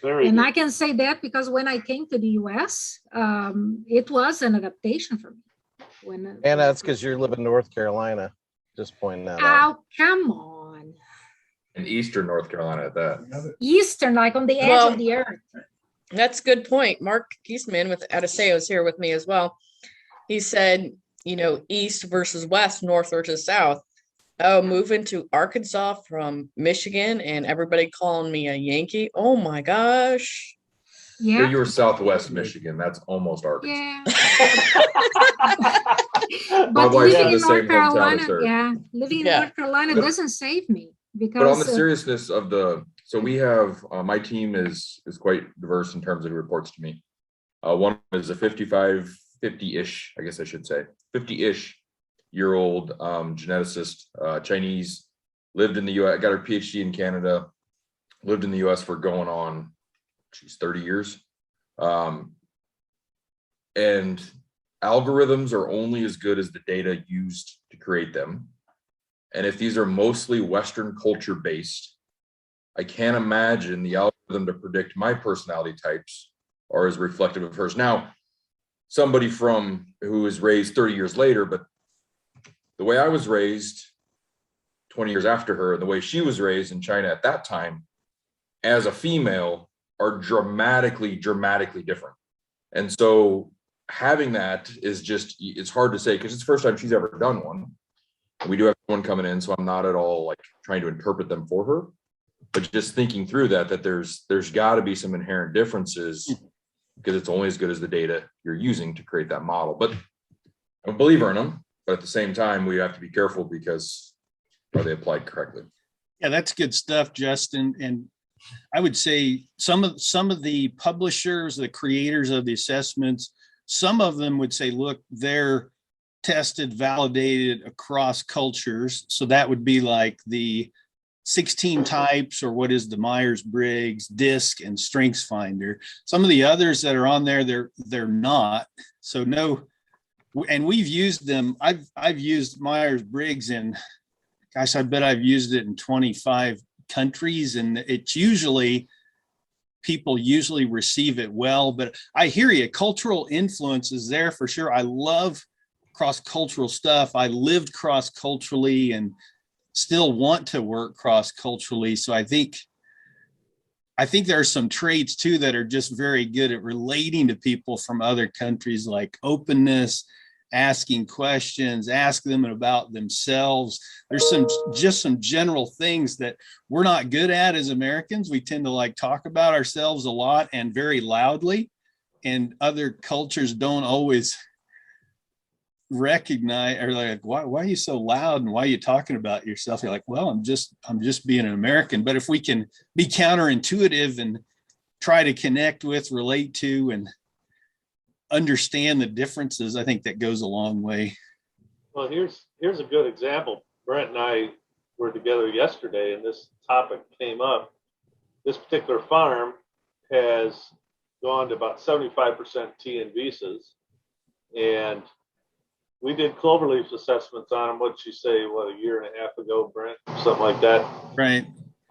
And I can say that because when I came to the US, it was an adaptation for me.
And that's because you live in North Carolina. Just pointing that out.
Oh, come on.
In Eastern North Carolina at that.
Eastern, like on the edge of the earth.
That's a good point. Mark Kiesman with Adiseo is here with me as well. He said, east versus west, north versus south. Oh, moving to Arkansas from Michigan and everybody calling me a Yankee. Oh my gosh.
Yeah.
Yeah.
You were Southwest Michigan. That's almost Arkansas.
Yeah.
My
But
wife's
living
from
in
the
North
same hometown
Carolina,
as her.
yeah, living in North Carolina doesn't save me because.
But on the seriousness of so we have, my team is quite diverse in terms of who reports to me. One is a 50-ish, I guess I should say, 50-ish year old geneticist, Chinese, lived in the US, got her PhD in Canada, lived in the US for going on, 30 years. And algorithms are only as good as the data used to create them. And if these are mostly Western culture based, I can't imagine the algorithm to predict my personality types are as reflective of hers. Now, somebody who was raised 30 years later, but the way I was raised 20 years after her, and the way she was raised in China at that time, as a female, are dramatically different. And so having that is it's hard to say because it's the first time she's ever done one. We do have one coming in, so I'm not at all like trying to interpret them for her, but just thinking through that there's got to be some inherent differences because it's only as good as the data you're using to create that model. But I'm a believer in them, but at the same time, we have to be careful because are they applied correctly?
Yeah, that's good stuff, Justin. And I would say some of the publishers, the creators of the assessments, some of them would say, look, they're tested, validated across cultures. So that would be like the 16 types, or what is the Myers-Briggs, DISC, and StrengthsFinder. Some of the others that are on there, they're not. So no, and we've used them. I've used Myers-Briggs in, gosh, I bet I've used it in 25 countries, and it's people usually receive it well. But I hear you, cultural influence is there for sure. I love cross-cultural stuff. I lived cross-culturally and still want to work cross-culturally. So I think there are some traits too that are just very good at relating to people from other countries, like openness, asking questions, ask them about themselves. There's some general things that we're not good at as Americans. We tend to like talk about ourselves a lot and very loudly, and other cultures don't always recognize, or like, why are you so loud and why are you talking about yourself? You're like, well, I'm just being an American. But if we can be counterintuitive and try to connect with, relate to, and understand the differences, I think that goes a long way.
Well, here's a good example. Brent and I were together yesterday, and this topic came up. This particular farm has gone to about 75% T and visas, and we did Clover Leaf assessments on them. What'd she say? What, a year and a half ago, Brent? Something like that.
Right.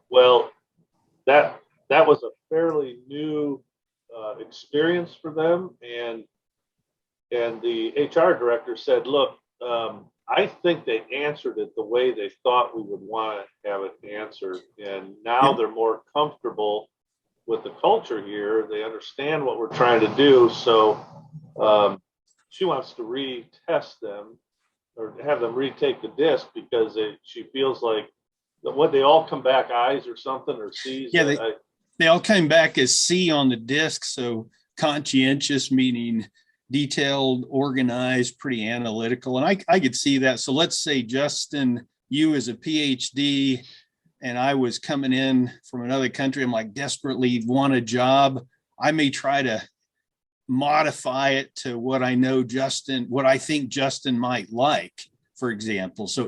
Well, that was a fairly new experience for them, and the HR director said, "Look, I think they answered it the way they thought we would want to have it answered, and now they're more comfortable with the culture here. They understand what we're trying to do, so." She wants to retest them or have them retake the disc because she feels like what they all come back I's or something, or C's.
Yeah, they all came back as C on the disc. So conscientious, meaning detailed, organized, pretty analytical. And I could see that. So let's say, Justin, you as a PhD, and I was coming in from another country. I'm like desperately want a job. I may try to modify it to what I know what I think Justin might like, for example. So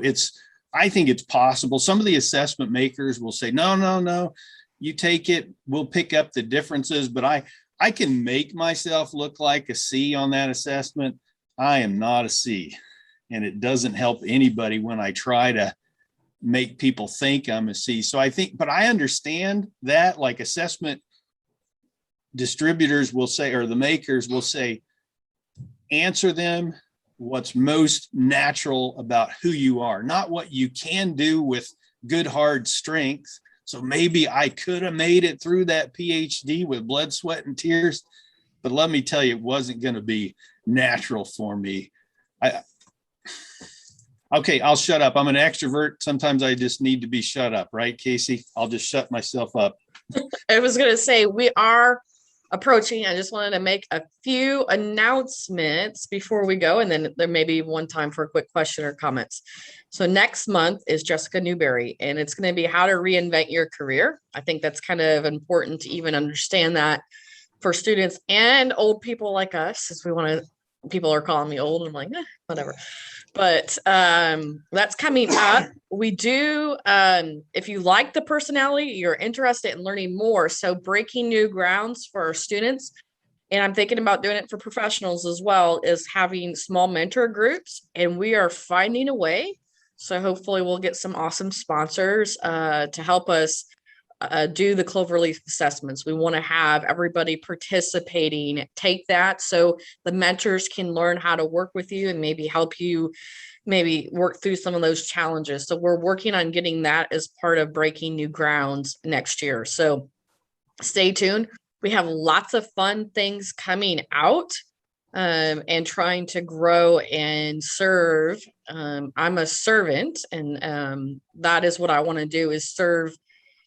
I think it's possible. Some of the assessment makers will say, no, you take it, we'll pick up the differences, but I can make myself look like a C on that assessment. I am not a C, and it doesn't help anybody when I try to make people think I'm a C. So but I understand that, like, assessment distributors will say, or the makers will say, answer them what's most natural about who you are, not what you can do with good hard strength. So maybe I could have made it through that PhD with blood, sweat, and tears, but let me tell you, it wasn't going to be natural for me. Okay, I'll shut up. I'm an extrovert. Sometimes I just need to be shut up, right, Casey? I'll just shut myself up.
I was going to say, we are approaching. I just wanted to make a few announcements before we go, and then there may be one time for a quick question or comments. So next month is Jessica Newberry, and it's going to be how to reinvent your career. I think that's kind of important to even understand that for students and old people like us, since people are calling me old. I'm like, whatever. But that's coming up. We do, if you like the personality, you're interested in learning more. So breaking new grounds for our students, and I'm thinking about doing it for professionals as well, is having small mentor groups, and we are finding a way. So hopefully we'll get some awesome sponsors to help us do the Clover Leaf assessments. We want to have everybody participating, take that so the mentors can learn how to work with you and maybe help you maybe work through some of those challenges. So we're working on getting that as part of breaking new grounds next year. So stay tuned. We have lots of fun things coming out and trying to grow and serve. I'm a servant, and that is what I want to do, is serve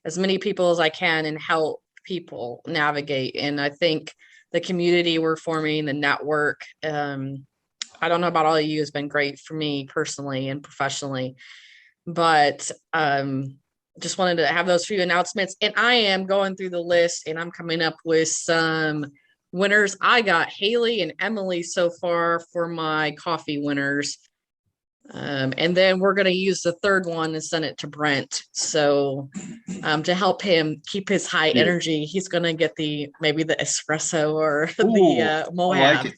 as many people as I can and help people navigate. And I think the community we're forming, the network, I don't know about all of you, has been great for me personally and professionally, but just wanted to have those few announcements. And I am going through the list, and I'm coming up with some winners. I got Haley and Emily so far for my coffee winners. And then we're going to use the third one and send it to Brent. So to help him keep his high energy, he's going to get maybe the espresso or the Moab.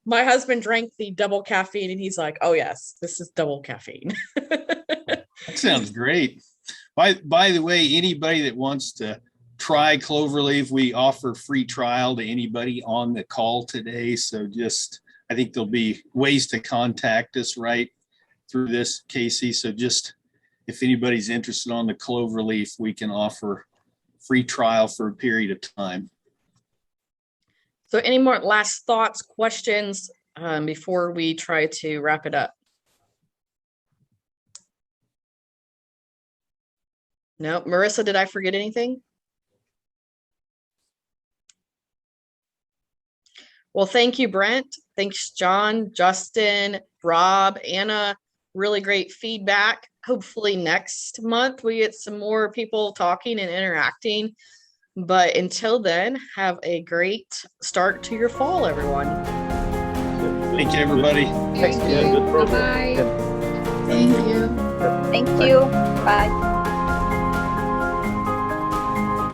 My husband drank the double caffeine, and he's like, oh yes, this is double caffeine.
That sounds great. By the way, anybody that wants to try Clover Leaf, we offer free trial to anybody on the call today. So I think there'll be ways to contact us right through this, Casey. So just if anybody's interested on the Clover Leaf, we can offer free trial for a period of time.
So any more last thoughts, questions? before we try to wrap it up? No, Marissa, did I forget anything? Well, thank you, Brent. Thanks, John, Justin, Rob, Anna. Really great feedback. Hopefully next month we get some more people talking and interacting. But until then, have a great start to your fall, everyone.
Thank you, everybody.
Yeah, good program.
Bye.
Thank you.
Thank you. Bye.